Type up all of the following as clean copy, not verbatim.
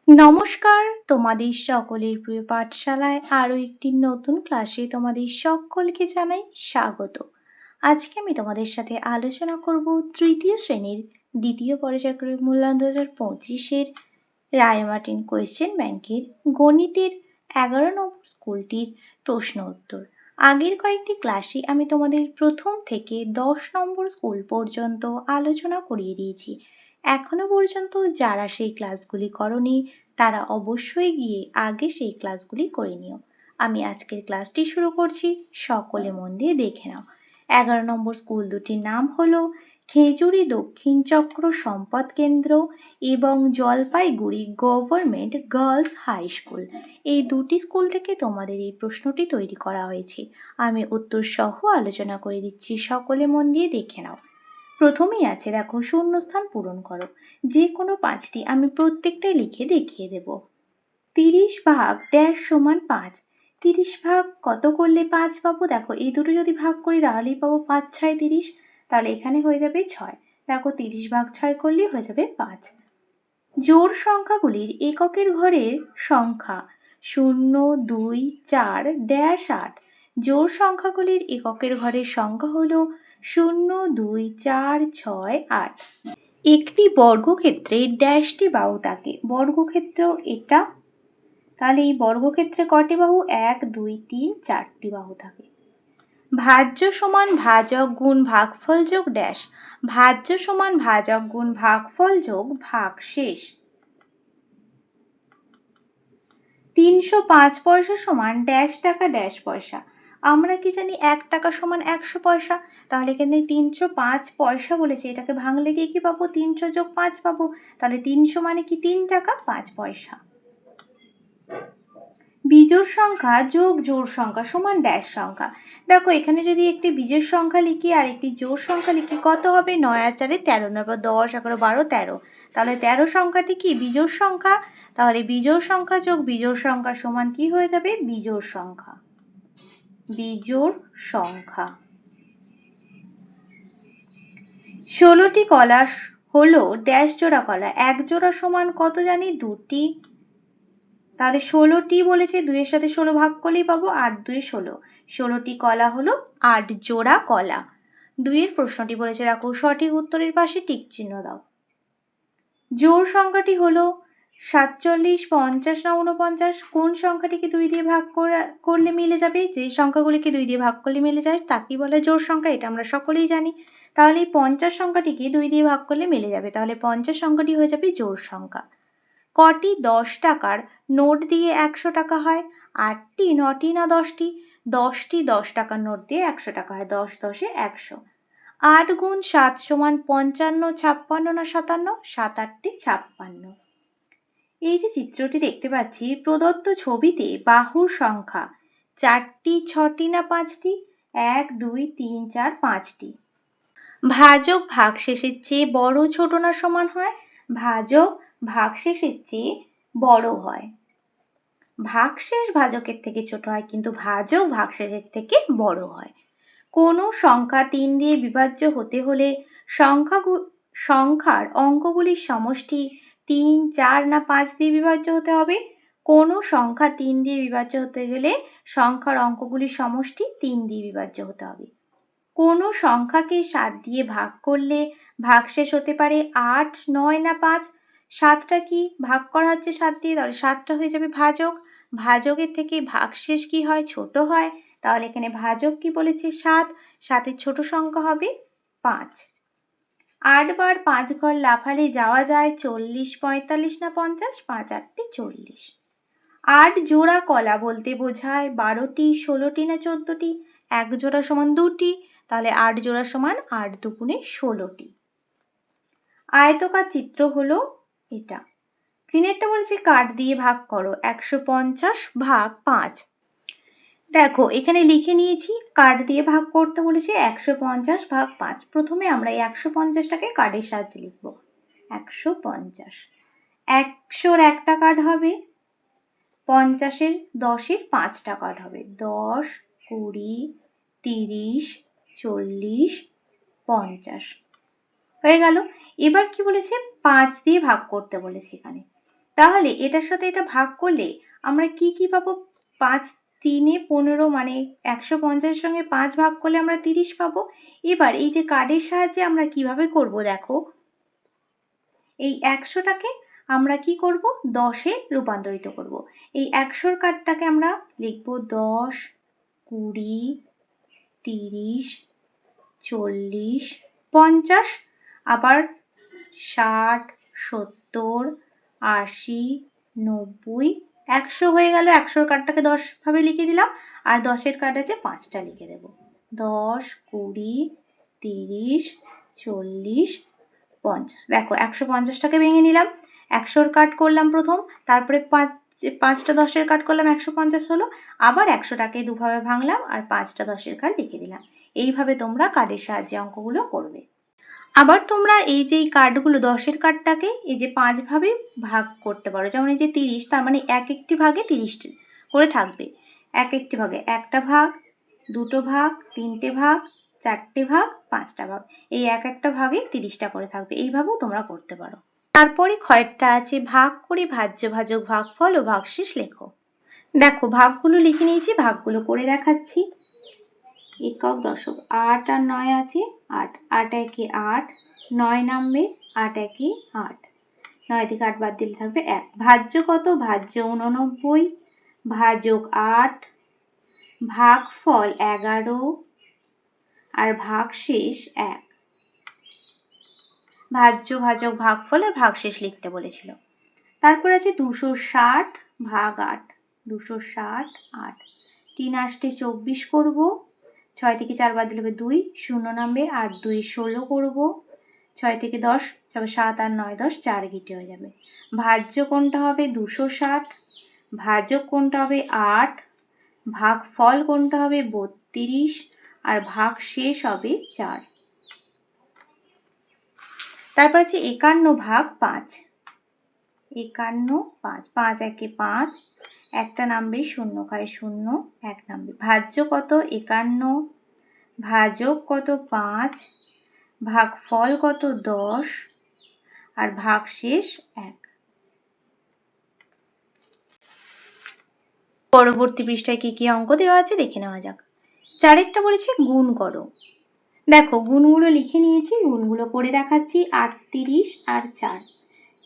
নমস্কার, তোমাদের সকলের প্রিয় পাঠশালায় আরও একটি নতুন ক্লাসে তোমাদের সকলকে জানাই স্বাগত। আজকে আমি তোমাদের সাথে আলোচনা করব তৃতীয় শ্রেণীর দ্বিতীয় পর্যায়ক্রমিক মূল্যায়ন 2025-এর রায়মার্টিন কোয়েশ্চেন ব্যাংকের গণিতের 11 নম্বর স্কুলটির প্রশ্ন উত্তর। আগের কয়েকটি ক্লাসে আমি তোমাদের প্রথম থেকে 10 নম্বর স্কুল পর্যন্ত আলোচনা করিয়ে দিয়েছি। এখনো পর্যন্ত যারা সেই ক্লাসগুলি করনি তারা অবশ্যই গিয়ে আগে সেই ক্লাসগুলি করে নিও। আমি আজকের ক্লাসটি শুরু করছি, সকলে মন দিয়ে দেখে নাও। 11 নম্বর স্কুল দুটির নাম হলো খেজুরি দক্ষিণ চক্র সম্পদ কেন্দ্র এবং Jalpaiguri government girls high school. এই দুটি স্কুল থেকে তোমাদের এই প্রশ্নটি তৈরি করা হয়েছে। আমি উত্তর সহ আলোচনা করে দিচ্ছি, সকলে মন দিয়ে দেখে নাও। প্রথমেই আছে, দেখো, শূন্যস্থান পূরণ করো। যে কোনো 5টি আমি প্রত্যেকটাই লিখে দেখিয়ে দেব। 30 ভাগ ড্যাশ সমান 5। 30 ভাগ কত করলে 5 পাবো? দেখো, এই দুটো যদি ভাগ করি তাহলেই পাবো 5 6 30, তাহলে এখানে হয়ে যাবে 6। দেখো, 30 ভাগ 6 করলেই হয়ে যাবে 5। জোড় সংখ্যাগুলির এককের ঘরের সংখ্যা 0 2 4 ড্যাশ 8। জোড় সংখ্যাগুলির এককের ঘরের সংখ্যা হলো 0 2 4 6 8। একটি বর্গক্ষেত্রে ড্যাশটি বাহু থাকে। বর্গক্ষেত্র এটা, তাহলে এই বর্গক্ষেত্রে কটি বাহু? 1 2 3 4টি বাহু থাকে। ভাজ্য সমান ভাজক গুণ ভাগফল যোগ ড্যাশ। ভাজ্য সমান ভাজক গুণ ভাগফল যোগ ভাগশেষ। 305 পয়সা সমান ড্যাশ টাকা ড্যাশ পয়সা। আমরা কি জানি 1 টাকা সমান 100 পয়সা, তাহলে এখানে 305 পয়সা বলেছে, এটাকে ভাঙলে গিয়ে কি পাবো? 300 যোগ 5 পাবো, তাহলে 300 মানে কি 3 টাকা 5 পয়সা। বিজোড় সংখ্যা যোগ জোড় সংখ্যা সমান ড্যাশ সংখ্যা। দেখো, এখানে যদি একটি বিজোড় সংখ্যা লিখি আর একটি জোড় সংখ্যা লিখি, কত হবে? 9 আর 4 13, 9 10 11 12 13, তাহলে 13 সংখ্যাটি কি? বিজোড় সংখ্যা। তাহলে বিজোড় সংখ্যা যোগ বিজোড় সংখ্যা সমান কি হয়ে যাবে? বিজোড় সংখ্যা। বিজোড় সংখ্যা। 16টি কলা হলো ড্যাশ জোড়া কলা। 1 জোড়া সমান কত জানি? 2টি। তাহলে 16টি বলেছে, 2 এর সাথে 16 ভাগ করলেই পাবো 8 2 16। 16টি কলা হলো 8 জোড়া কলা। 2 এর প্রশ্নটি বলেছে, দেখো, সঠিক উত্তরের পাশে টিক চিহ্ন দাও। জোড় সংখ্যাটি হলো 47 50 না 49। কোন সংখ্যাটিকে 2 দিয়ে ভাগ করলে মিলে যাবে? যে সংখ্যাগুলিকে 2 দিয়ে ভাগ করলে মিলে যায় তাকেই বলে জোড় সংখ্যা, এটা আমরা সকলেই জানি। তাহলে এই 50 সংখ্যাটিকে 2 দিয়ে ভাগ করলে মিলে যাবে, তাহলে 50 সংখ্যাটি হয়ে যাবে জোড় সংখ্যা। কটি 10 টাকার নোট দিয়ে 100 টাকা হয়? 8টি, 9টি না 10টি? 10টি 10 টাকার নোট দিয়ে 100 টাকা হয়, 10 10 এ 100। 8 গুণ 7 সমান 55 56 না 57? 7 8টি 56। এই যে চিত্রটি দেখতে পাচ্ছি, প্রদত্ত ছবিতে বাহুর সংখ্যা 4টি 6টি না 5টি? 1 2 3 4 5টি। ভাজক ভাগশেষের চেয়ে বড় ছোট না সমান হয়? ভাজক ভাগশেষের চেয়ে বড় হয়। ভাগশেষ ভাজকের থেকে ছোট হয়, কিন্তু ভাজক ভাগশেষের থেকে বড় হয়। কোনো সংখ্যা 3 দিয়ে বিভাজ্য হতে হলে সংখ্যার অঙ্কগুলির সমষ্টি 3 4 না 5 দিয়ে বিভাজ্য হতে হবে? কোনো সংখ্যা 3 দিয়ে বিভাজ্য হতে গেলে সংখ্যার অঙ্কগুলির সমষ্টি 3 দিয়ে বিভাজ্য হতে হবে। কোনো সংখ্যাকে 7 দিয়ে ভাগ করলে ভাগশেষ হতে পারে 8 9 না 5? 7টা কি ভাগ করা হচ্ছে 7 দিয়ে, তাহলে 7টা হয়ে যাবে ভাজক। ভাজকের থেকে ভাগশেষ কি হয়? ছোট হয়, তাহলে এখানে ভাজক কি বলেছে? 7। 7এর ছোট সংখ্যা হবে 5। 8 বার 5 ঘর লাফালে যাওয়া যায় 40 45 না 50? 5 8 40। 8 জোড়া কলা বলতে বোঝায় 12টি 16টি না 14টি? 1 জোড়া সমান 2টি, তাহলে 8 জোড়া সমান 8 দুগুণে 16টি। আয়তকার চিত্র হলো এটা। তিনেরটা বলেছে কাঠ দিয়ে ভাগ করো, 150 ভাগ 5। দেখো, এখানে লিখে নিয়েছি, কাঠ দিয়ে ভাগ করতে বলেছে 150 ভাগ 5। প্রথমে আমরা এই 150টাকে কাঠের সাহায্যে লিখব। 150। 100-র একটা কাঠ হবে, 50-এর 10-এর 5টা কাঠ হবে। 10 20 30 40 50 হয়ে গেল। এবার কি বলেছে? 5 দিয়ে ভাগ করতে বলেছে এখানে, তাহলে এটার সাথে এটা ভাগ করলে আমরা কি কি পাবো? 5 3 এ 15 মানে 150 সঙ্গে 5 ভাগ করলে আমরা 30 পাবো। এবার এই যে কার্ডের সাহায্যে আমরা কিভাবে করব দেখো, এই 100টাকে আমরা কি করব? 10-এ রূপান্তরিত করব। এই 100-র কার্ডটাকে আমরা লিখব 10, 20, 30, 40, 50, আবার 60, 70, 80, 90, 100 হয়ে গেল। 100-র কার্ডটাকে 10 ভাবে লিখে দিলাম, আর 10-এর কার্ড আছে 5টা লিখে দেব। 10, 20, 30, 40, 50। দেখো 150টাকে ভেঙে নিলাম, 100-র কাট করলাম প্রথম, তারপরে 5টা 10-এর কাট করলাম, 150 হলো। আবার 100টাকে দুভাবে ভাঙলাম আর 5টা 10-এর কার্ড লিখে দিলাম। এইভাবে তোমরা কার্ডের সাহায্যে অঙ্কগুলো করবে। আবার তোমরা এই যে এই কার্ডগুলো 10-এর কার্ডটাকে এই যে 5 ভাবে ভাগ করতে পারো। যেমন এই যে 30, তার মানে এক একটি ভাগে 30 করে থাকবে। এক একটি ভাগে 1টা ভাগ, 2টো ভাগ, 3টে ভাগ, 4টে ভাগ, 5টা ভাগ। এই এক একটা ভাগে 30টা করে থাকবে। এইভাবেও তোমরা করতে পারো। তারপরে ক্ষয়েরটা আছে ভাগ করে ভাজ্য, ভাজক, ভাগফল ও ভাগশেষ লেখো। দেখো ভাগগুলো লিখে নিয়েছি, ভাগগুলো করে দেখাচ্ছি। একক দশক 8 আর 9 আছে, 8 8 একে 8, 9 নামবে, 8 একে 8, 9 থেকে 8 বাদ দিলে থাকবে 1। ভাজ্য কত? ভাজ্য 89, ভাজক 8, ভাগফল 11 আর ভাগশেষ 1। ভাজ্য, ভাজক, ভাগফল আর ভাগশেষ লিখতে বলেছিল। তারপর আছে 260 ভাগ 8, 260 8, 3 8 24 করব, 6 থেকে 4 বাদ দিলে 2, 0 নামবে, 8 2 16 করব, 6 থেকে 10 তবে 7 আর 9 10, 4 গিটে হয়ে যাবে। ভাজ্য কোনটা হবে? 260, ভাজক কোনটা হবে? 8, ভাগফল কোনটা হবে? 32 আর ভাগশেষ হবে 4। তারপর আছে 51 ভাগ 5, 51 5, 5 একে 5, একটা নামবে, 0 খায় 0, 1 নামবে। ভাজ্য কত? 51, ভাজক কত? 5, ভাগফল কত? 10 আর ভাগশেষ 1। পরবর্তী পৃষ্ঠায় কি কি অঙ্ক দেওয়া আছে দেখে নেওয়া যাক। 4এরটা বলেছে গুণ করো। দেখো গুণগুলো লিখে নিয়েছি, গুণগুলো করে দেখাচ্ছি। 38 আর 4,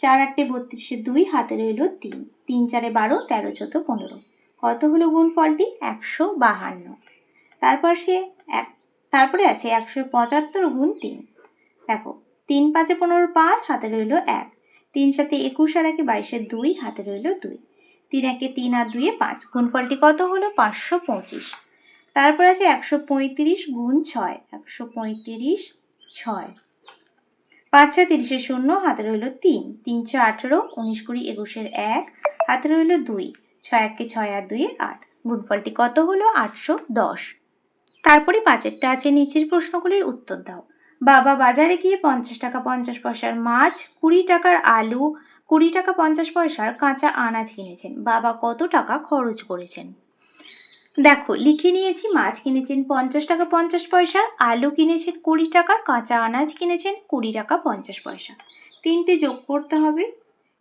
4 8 32, 2 হাতে রইল 3, 3 4 12, 13 14 15। কত হলো গুণফলটি? 152। তারপরে আছে 175 গুণ 3। দেখো 3 5 15, 5 হাতে রইল 1, 3 7 21 আর 1 22, 2 হাতে রইল 2, 3 1 3 আর 2 5। গুণফলটি কত হলো? 525। তারপর আছে 135 গুণ 6, 135 6, 5 6 30 0 হাতে রইল 3, 3 6 18, 19 20 21 1 হাতে রইল 2, 6 1 6 আর 2 8। গুণফলটি কত হলো? 810। তারপরে 5এরটা আছে নিচের প্রশ্নগুলির উত্তর দাও। বাবা বাজারে গিয়ে 50 টাকা 50 পয়সার মাছ, 20 টাকার আলু, 20 টাকা 50 পয়সার কাঁচা আনাজ কিনেছেন। বাবা কত টাকা খরচ করেছেন? দেখো লিখে নিয়েছি, মাছ কিনেছেন 50 টাকা 50 পয়সার, আলু কিনেছেন 20 টাকার, কাঁচা আনাজ কিনেছেন 20 টাকা 50 পয়সা। তিনটে যোগ করতে হবে।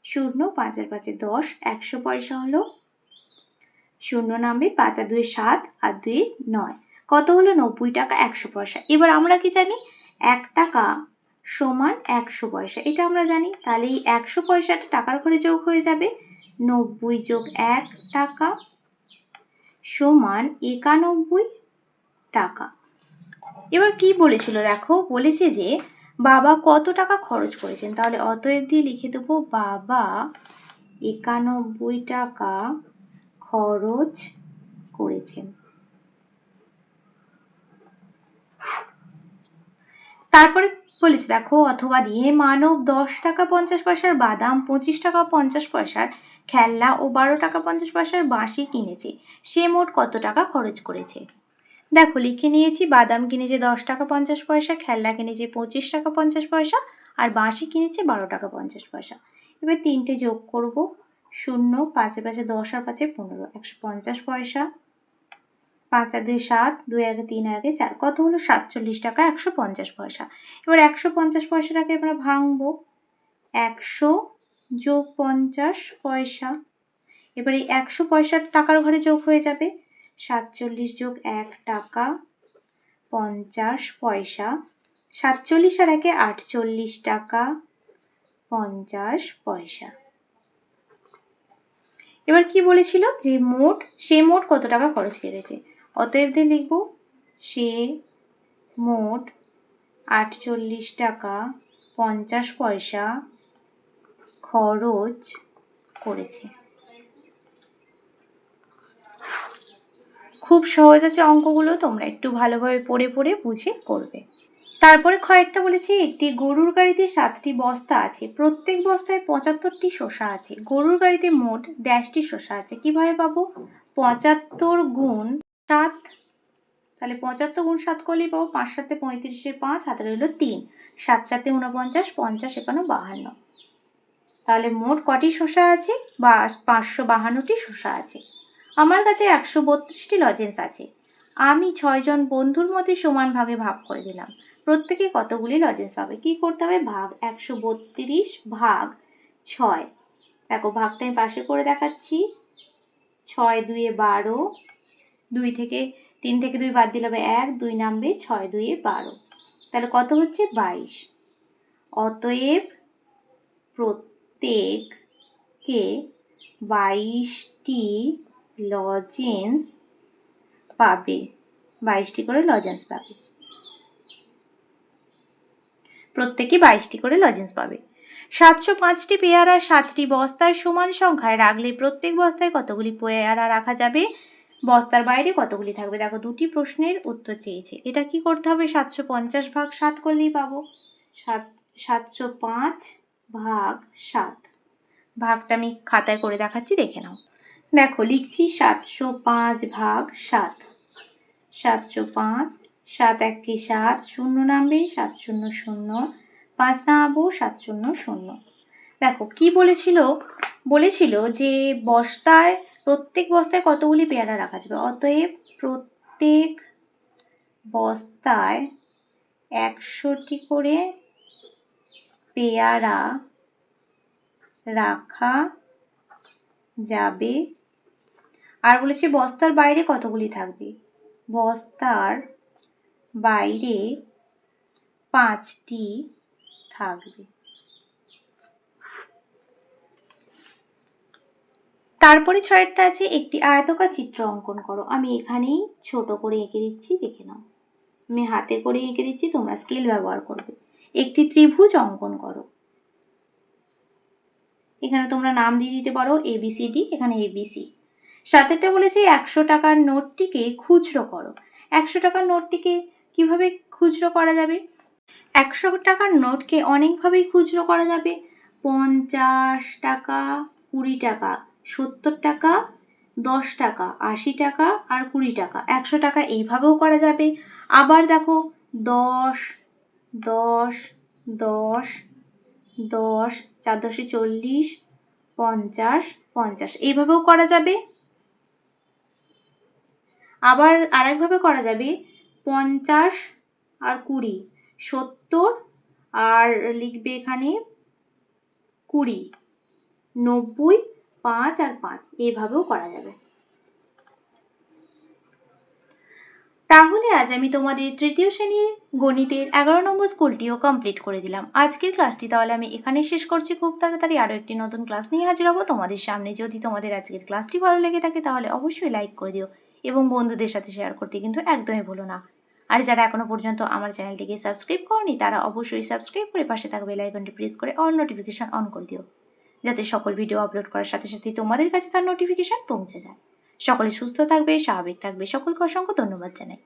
0 5 আর 5 10, 100 পয়সা হলো। 0 নামবে, 5 আর 2 7 আর 2 9। কত হলো? 90 টাকা 100 পয়সা। এবার আমরা কি জানি? 1 টাকা সমান 100 পয়সা, এটা আমরা জানি। তাহলে এই 100 পয়সাটা টাকার ঘরে যোগ হয়ে যাবে। 90 যোগ 1 টাকা সমান 91 টাকা। এবার কি বলেছিল দেখো, বলেছে যে বাবা কত টাকা খরচ করেছেন। তাহলে অতএব দিয়ে লিখে দেবো বাবা 91 টাকা খরচ করেছেন। তারপরে বলেছে দেখো অথবা দিয়ে মানব 10 টাকা 50 পয়সার বাদাম, 25 টাকা 50 পয়সার খেলনা ও 12 টাকা 50 পয়সার বাঁশি কিনেছে, সে মোট কত টাকা খরচ করেছে। দেখো লিখে নিয়েছি, বাদাম কিনেছে 10 টাকা 50 পয়সা, খেলনা কিনেছে 25 টাকা 50 পয়সা আর বাঁশি কিনেছে 12 টাকা 50 পয়সা। এবার তিনটে যোগ করব। 0 5 5 10 আর 5 15, 150 পয়সা, 5 আর 2 7, 2 আর 3 আর 4। কত হলো? 47 টাকা 150 পয়সা। এবার 150 পয়সাটাকে আমরা ভাঙবো। 100 যোগ 50 পয়সা। এবারে 100 পয়সা টাকার ঘরে যোগ হয়ে যাবে। 47 যোগ 1 টাকা 50 পয়সা। 47 আর 1 48 টাকা 50 পয়সা। এবার কি বলেছিল যে সে মোট কত টাকা খরচ করেছে। অতএব লিখব সে মোট 48 টাকা 50 পয়সা খরচ করেছে। খুব সহজ আছে অঙ্কগুলো, তোমরা একটু ভালোভাবে পড়ে পড়ে বুঝে করবে। তারপরে ক্ষয়েরটা বলেছে একটি গরুর গাড়িতে 7টি বস্তা আছে, প্রত্যেক বস্তায় 75টি শসা আছে। গরুর গাড়িতে মোট ড্যাশটি শসা আছে, কিভাবে পাবো? 75 গুণ 7, তাহলে 75 গুণ 7 করলেই পাবো। 5 7 35 5, হাতে রইল 3, 7 7 49, 50 51 52। তাহলে মোট কটি শসা আছে? বা 552টি শসা আছে। আমার কাছে 132টি লজেন্স আছে। আমি 6 জন বন্ধুর মধ্যে সমান ভাগে ভাগ করে দিলাম। প্রত্যেকে কতগুলি লজেন্স পাবে? কি করতে হবে? ভাগ 132 ভাগ 6। দেখো ভাগটা আমি পাশে করে দেখাচ্ছি। 6 2 12, 3 থেকে 2 বাদ দিলে হবে 1, 2 নামবে, 6 2 12। তাহলে কত হচ্ছে? 22। অতএব প্রত্যেককে 22টি লজেন্স পাবে, 22টি করে লজেন্স পাবে। প্রত্যেকে 22টি করে লজেন্স পাবে। 705টি পেয়ারা 7টি বস্তার সমান সংখ্যায় রাখলে প্রত্যেক বস্তায় কতগুলি পেয়ারা রাখা যাবে? বস্তার বাইরে কতগুলি থাকবে? দেখো দুটি প্রশ্নের উত্তর চেয়েছে। এটা কি করতে হবে? 750 ভাগ 7 করলেই পাবো। 705 ভাগ 7। ভাগটা আমি খাতায় করে দেখাচ্ছি, দেখে নাও। দেখো লিখছি 705 ভাগ 7। 705, 7 1 7, 0 নামবে, 7 0 0, 5 নামাবো, 7 0 0। দেখো কি বলেছিল? বলেছিল যে প্রত্যেক বস্তায় কতগুলি পেয়ারা রাখা যাবে। অতএব প্রত্যেক বস্তায় 100টি করে পেয়ারা রাখা যাবে। আর বলেছে বস্তার বাইরে কতগুলি থাকবে? বস্তার বাইরে 5টি থাকবে। তারপরে 6টা আছে একটি আয়তকার চিত্র অঙ্কন করো। আমি এখানেই ছোট করে এঁকে দিচ্ছি, দেখে নাও। আমি হাতে করে এঁকে দিচ্ছি, তোমরা স্কেল ব্যবহার করবে। একটি ত্রিভুজ অঙ্কন করো। এখানে তোমরা নাম দিয়ে দিতে পারো ABCD, এখানে ABC। সাথেটা বলেছে 100 টাকার নোটটিকে খুচরো করো। 100 টাকার নোটটিকে কিভাবে খুচরো করা যাবে? 100 টাকার নোটকে অনেকভাবেই খুচরো করা যাবে। 50 টাকা, 20 টাকা, 70 টাকা, 10 টাকা, 80 টাকা আর 20 টাকা। 100 টাকা এইভাবেও করা যাবে। আবার দেখো 10 10 10 10, 4 10 40, 50 50 এইভাবেও করা যাবে। আবার আরেকভাবে করা যাবে 50 আর 20, 70 আর লিখবে এখানে 20, 90, 5 আর 5 এইভাবেও করা যাবে। তাহলে আজ আমি তোমাদের তৃতীয় শ্রেণীর গণিতের 11 নম্বর স্কুলটিও কমপ্লিট করে দিলাম। আজকের ক্লাসটি তাহলে আমি এখানে শেষ করছি। খুব তাড়াতাড়ি আরও একটি নতুন ক্লাস নিয়ে হাজির হব তোমাদের সামনে। যদি তোমাদের আজকের ক্লাসটি ভালো লেগে থাকে তাহলে অবশ্যই লাইক করে দিও এবং বন্ধুদের সাথে শেয়ার করতে কিন্তু একদমই ভুলো না। আর যারা এখনও পর্যন্ত আমার চ্যানেলটিকে সাবস্ক্রাইব করনি তারা অবশ্যই সাবস্ক্রাইব করে পাশে থাকা বেল আইকনটি প্রেস করে অল নোটিফিকেশন অন করে দিও, যাতে সকল ভিডিও আপলোড করার সাথে সাথে তোমাদের কাছে তার নোটিফিকেশন পৌঁছে যায়। সকলে সুস্থ থাকবে, স্বাভাবিক থাকবে। সকলকে অসংখ্য ধন্যবাদ জানাই।